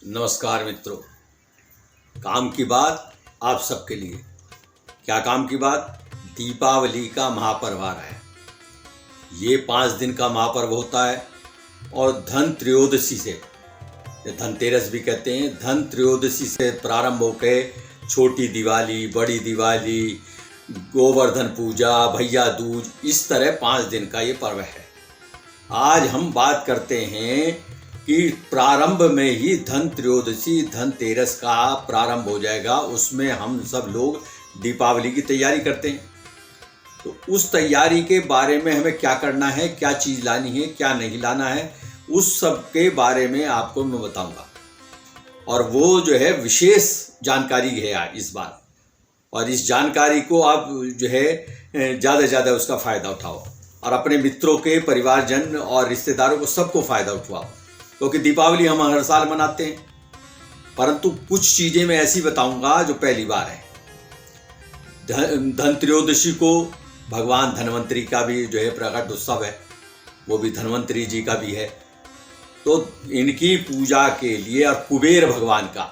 नमस्कार मित्रों। काम की बात आप सबके लिए। क्या काम की बात? दीपावली का महापर्व आ रहा है। ये 5 दिन का महापर्व होता है और धन त्रयोदशी से, धनतेरस भी कहते हैं, धन त्रयोदशी से प्रारंभ होकर छोटी दिवाली, बड़ी दिवाली, गोवर्धन पूजा, भैया दूज, इस तरह 5 दिन का ये पर्व है। आज हम बात करते हैं कि प्रारंभ में ही धन त्रयोदशी, धनतेरस का प्रारंभ हो जाएगा। उसमें हम सब लोग दीपावली की तैयारी करते हैं। तो उस तैयारी के बारे में हमें क्या करना है, क्या चीज़ लानी है, क्या नहीं लाना है, उस सब के बारे में आपको मैं बताऊंगा। और वो जो है विशेष जानकारी है इस बार, और इस जानकारी को आप जो है ज़्यादा से ज़्यादा उसका फ़ायदा उठाओ और अपने मित्रों के, परिवारजन और रिश्तेदारों को सबको फ़ायदा उठवाओ, क्योंकि दीपावली हम हर साल मनाते हैं। परंतु कुछ चीज़ें मैं ऐसी बताऊंगा जो पहली बार है। धन त्रयोदशी को भगवान धन्वंतरी का भी जो है प्रकट उत्सव है, वो भी धन्वंतरी जी का भी है। तो इनकी पूजा के लिए, और कुबेर भगवान का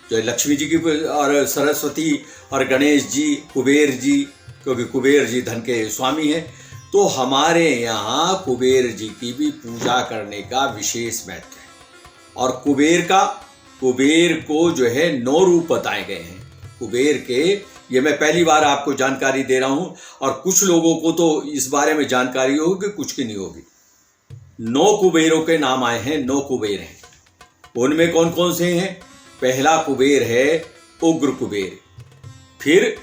जो लक्ष्मी जी की और सरस्वती और गणेश जी, कुबेर जी, क्योंकि कुबेर जी धन के स्वामी हैं, तो हमारे यहाँ कुबेर जी की भी पूजा करने का विशेष महत्व है। और कुबेर को जो है 9 रूप बताए गए हैं। कुबेर के, ये मैं पहली बार आपको जानकारी दे रहा हूँ, और कुछ लोगों को तो इस बारे में जानकारी होगी, कुछ की नहीं होगी। 9 कुबेरों के नाम आए हैं, 9 कुबेर हैं। उनमें कौन कौन से हैं? पहला कुबेर है उग्र कुबेर, फिर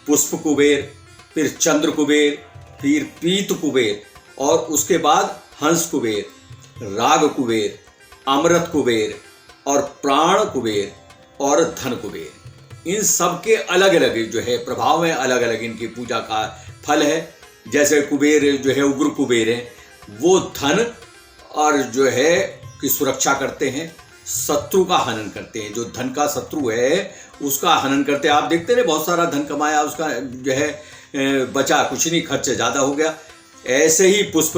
पुष्प कुबेर, फिर चंद्र कुबेर, फिर पीत कुबेर, और उसके बाद हंस कुबेर, राग कुबेर, अमृत कुबेर, और प्राण कुबेर, और धन कुबेर। इन सब के अलग अलग जो है प्रभाव है, अलग अलग इनकी पूजा का फल है। जैसे कुबेर जो है, उग्र कुबेर हैं, वो धन और जो है की सुरक्षा करते हैं, शत्रु का हनन करते हैं। जो धन का शत्रु है उसका हनन करते हैं। आप देखते हैं बहुत सारा धन कमाया, उसका जो है बचा कुछ नहीं, खर्च ज़्यादा हो गया। ऐसे ही पुष्प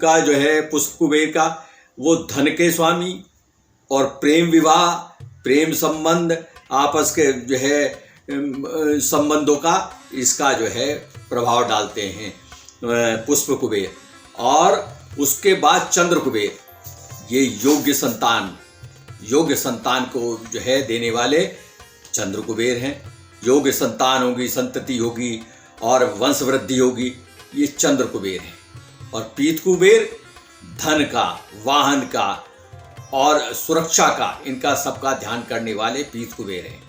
का जो है, पुष्प कुबेर का, वो धन के स्वामी और प्रेम विवाह, प्रेम संबंध, आपस के जो है संबंधों का इसका जो है प्रभाव डालते हैं पुष्प कुबेर। और उसके बाद चंद्र कुबेर, ये योग्य संतान को जो है देने वाले चंद्र कुबेर हैं। योग्य संतान होगी, संतति होगी और वंश वृद्धि होगी, ये चंद्र कुबेर हैं। और पीत कुबेर धन का, वाहन का और सुरक्षा का, इनका सबका ध्यान करने वाले पीत कुबेर हैं।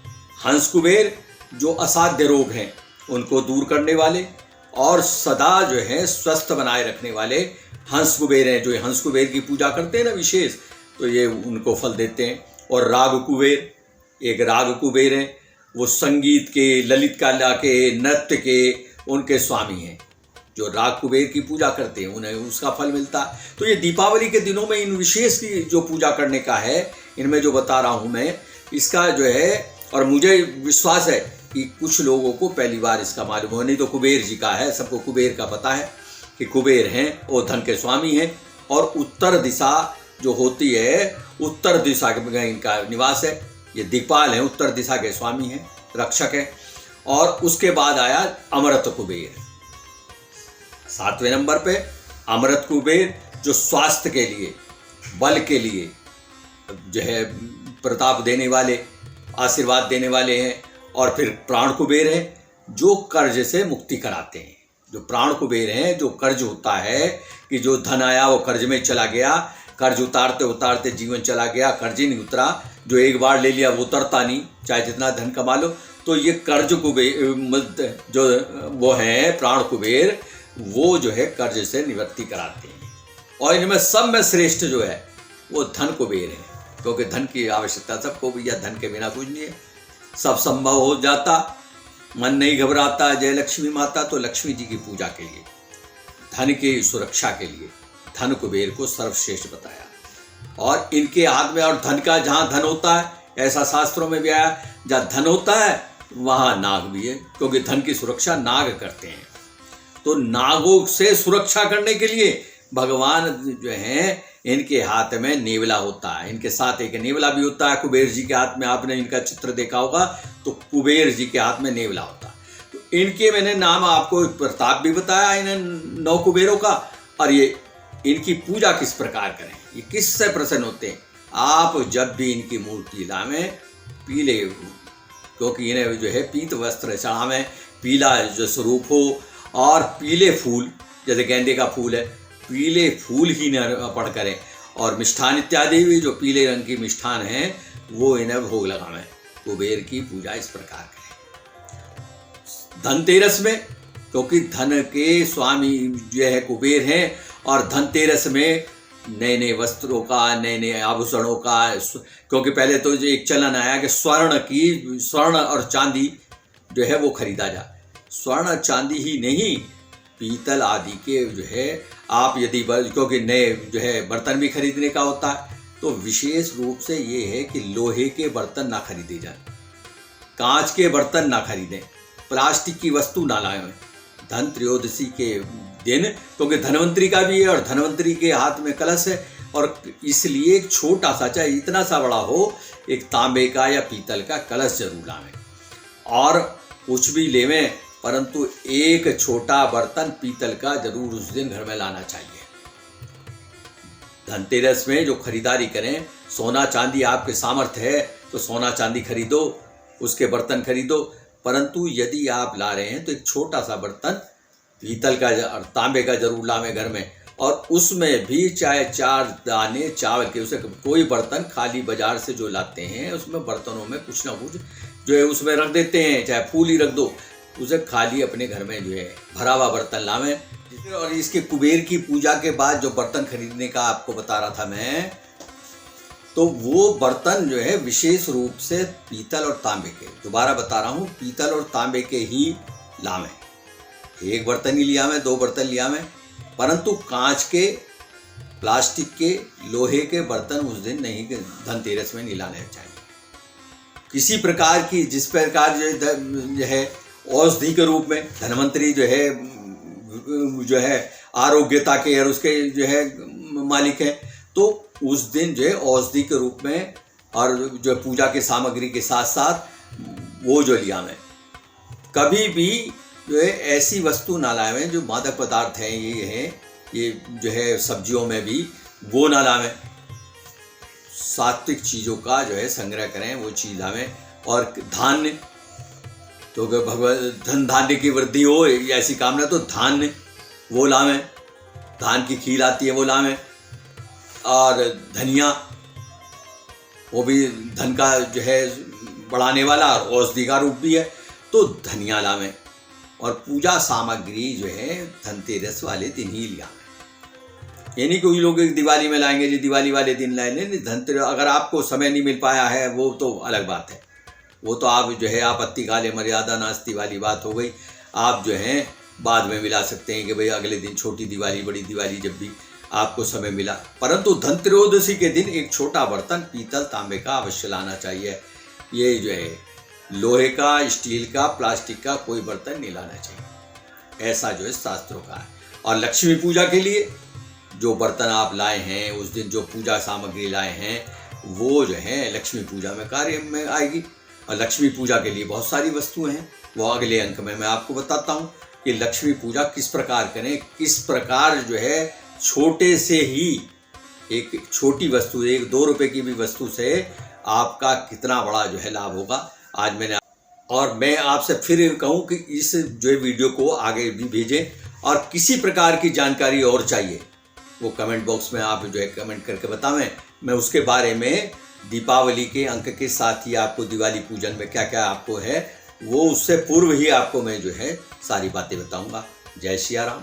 हंस कुबेर जो असाध्य रोग हैं उनको दूर करने वाले और सदा जो है स्वस्थ बनाए रखने वाले हंस कुबेर हैं। जो हंस कुबेर की पूजा करते हैं ना विशेष, तो ये उनको फल देते हैं। और राग कुबेर, एक राग कुबेर हैं, वो संगीत के, ललित कला के, नृत्य के, उनके स्वामी हैं। जो राग कुबेर की पूजा करते हैं उन्हें उसका फल मिलता है। तो ये दीपावली के दिनों में इन विशेष की जो पूजा करने का है, इनमें जो बता रहा हूँ मैं, इसका जो है, और मुझे विश्वास है कि कुछ लोगों को पहली बार इसका मालूम हो। नहीं तो कुबेर जी का है, सबको कुबेर का पता है कि कुबेर हैं, वो धन के स्वामी हैं। और उत्तर दिशा जो होती है, उत्तर दिशा में इनका निवास है। ये दिक्पाल हैं, उत्तर दिशा के स्वामी हैं, रक्षक हैं। और उसके बाद आया अमृत कुबेर, 7वें नंबर पे अमृत कुबेर, जो स्वास्थ्य के लिए, बल के लिए जो है प्रताप देने वाले, आशीर्वाद देने वाले हैं। और फिर प्राण कुबेर हैं, जो कर्ज से मुक्ति कराते हैं। जो प्राण कुबेर हैं, जो कर्ज होता है कि जो धन आया वो कर्ज में चला गया, कर्ज उतारते उतारते जीवन चला गया, कर्ज ही नहीं उतरा, जो एक बार ले लिया वो उतरता नहीं, चाहे जितना धन कमा लो। तो ये कर्ज कुबेर जो वो हैं प्राण कुबेर, वो जो है कर्ज से निवृत्ति कराते हैं। और इनमें सब में श्रेष्ठ जो है वो धन कुबेर है, क्योंकि धन की आवश्यकता सबको भी है, धन के बिना कुछ नहीं है। सब संभव हो जाता, मन नहीं घबराता, जय लक्ष्मी माता। तो लक्ष्मी जी की पूजा के लिए, धन की सुरक्षा के लिए धन कुबेर को सर्वश्रेष्ठ बताया। और इनके हाथ में, और धन का जहाँ धन होता है, ऐसा शास्त्रों में भी आया, जहाँ धन होता है वहाँ नाग भी है, क्योंकि धन की सुरक्षा नाग करते हैं। तो नागों से सुरक्षा करने के लिए भगवान जो हैं इनके हाथ में नेवला होता है, इनके साथ एक नेवला भी होता है। कुबेर जी के हाथ में आपने इनका चित्र देखा होगा तो कुबेर जी के हाथ में नेवला होता है। तो इनके मैंने नाम आपको प्रताप भी बताया इन्हें 9 कुबेरों का, और ये इनकी पूजा किस प्रकार करें, ये किससे प्रसन्न होते हैं। आप जब भी इनकी मूर्ति लावें पीले, क्योंकि इन्हें जो है पीत वस्त्र चढ़ावें, पीला जो स्वरूप हो, और पीले फूल जैसे गेंदे का फूल है, पीले फूल ही न अर्पण करें, और मिष्ठान इत्यादि भी जो पीले रंग की मिष्ठान हैं वो इन्हें भोग लगावें। कुबेर की पूजा इस प्रकार करें। धनतेरस में, क्योंकि धन के स्वामी जो है कुबेर हैं, और धनतेरस में नए नए वस्त्रों का, नए नए आभूषणों का, क्योंकि पहले तो जो एक चलन आया कि स्वर्ण और चांदी जो है वो खरीदा जाए। स्वर्ण चांदी ही नहीं, पीतल आदि के जो है आप यदि, क्योंकि नए जो है बर्तन भी खरीदने का होता है, तो विशेष रूप से ये है कि लोहे के बर्तन ना खरीदे जाएं, कांच के बर्तन ना खरीदें, प्लास्टिक की वस्तु ना लाएं धन त्रयोदशी के दिन, क्योंकि धनवंतरी का भी है और धनवंतरी के हाथ में कलश है, और इसलिए एक छोटा सा, चाहे इतना सा बड़ा हो, एक तांबे का या पीतल का कलश जरूर लाएं। और कुछ भी लेवें, परंतु एक छोटा बर्तन पीतल का जरूर उस दिन घर में लाना चाहिए। धनतेरस में जो खरीदारी करें, सोना चांदी आपके सामर्थ्य है तो सोना चांदी खरीदो, उसके बर्तन खरीदो, परंतु यदि आप ला रहे हैं तो एक छोटा सा बर्तन पीतल का और तांबे का जरूर लावें घर में, और उसमें भी चाहे 4 दाने चावल के, उसे कोई बर्तन खाली बाजार से जो लाते हैं उसमें बर्तनों में कुछ ना कुछ जो है उसमें रख देते हैं, चाहे फूल ही रख दो, उसे खाली अपने घर में जो है भरा हुआ बर्तन लावें। और इसके कुबेर की पूजा के बाद जो बर्तन खरीदने का आपको बता रहा था मैं, तो वो बर्तन जो है विशेष रूप से पीतल और तांबे के, दोबारा बता रहा हूँ, पीतल और तांबे के ही लावें। एक बर्तन ही लिया में, 2 बर्तन लिया में, परंतु कांच के, प्लास्टिक के, लोहे के बर्तन उस दिन नहीं, धनतेरस में नहीं लाने चाहिए। किसी प्रकार की, जिस प्रकार जो है औषधि के रूप में धनवंतरी जो है आरोग्यता के और उसके जो है मालिक है, तो उस दिन जो है औषधि के रूप में और जो पूजा के सामग्री के साथ साथ वो जो लिया में, कभी भी जो है ऐसी वस्तु ना लाएं जो मादक पदार्थ हैं, ये जो है सब्जियों में भी वो ना लाएं। सात्विक चीज़ों का जो है संग्रह करें, वो चीज़ लाएं। और धान्य, तो धन धान्य की वृद्धि हो ऐसी कामना, तो धान्य वो लावें, धान की खीर आती है वो लावें। और धनिया, वो भी धन का जो है बढ़ाने वाला और औषधि का रूप भी है, तो धनिया लावें। और पूजा सामग्री जो है धनतेरस वाले दिन ही लिया, यानी कोई लोग दिवाली में लाएंगे जी, दिवाली वाले दिन लाएंगे, धनतेरस अगर आपको समय नहीं मिल पाया है वो तो अलग बात है, वो तो आप जो है आपत्ति काले मर्यादा नास्ति वाली बात हो गई। आप जो है बाद में मिला सकते हैं कि भाई अगले दिन छोटी दिवाली, बड़ी दिवाली, जब भी आपको समय मिला, परंतु धनत्रयोदशी के दिन एक छोटा बर्तन पीतल तांबे का अवश्य लाना चाहिए। ये जो है लोहे का, स्टील का, प्लास्टिक का कोई बर्तन नहीं लाना चाहिए, ऐसा जो है शास्त्रों का है। और लक्ष्मी पूजा के लिए जो बर्तन आप लाए हैं उस दिन, जो पूजा सामग्री लाए हैं, वो जो है लक्ष्मी पूजा में कार्य में आएगी। और लक्ष्मी पूजा के लिए बहुत सारी वस्तुएं हैं, वो अगले अंक में मैं आपको बताता हूँ कि लक्ष्मी पूजा किस प्रकार करें, किस प्रकार जो है छोटे से ही एक छोटी वस्तु, 1-2 रुपए की भी वस्तु से आपका कितना बड़ा जो है लाभ होगा। आज मैंने, और मैं आपसे फिर कहूँ कि इस जो वीडियो को आगे भी भेजें, और किसी प्रकार की जानकारी और चाहिए वो कमेंट बॉक्स में आप जो है कमेंट करके बतावें। मैं उसके बारे में दीपावली के अंक के साथ ही आपको दिवाली पूजन में क्या क्या आपको है वो उससे पूर्व ही आपको मैं जो है सारी बातें बताऊंगा। जय सिया राम।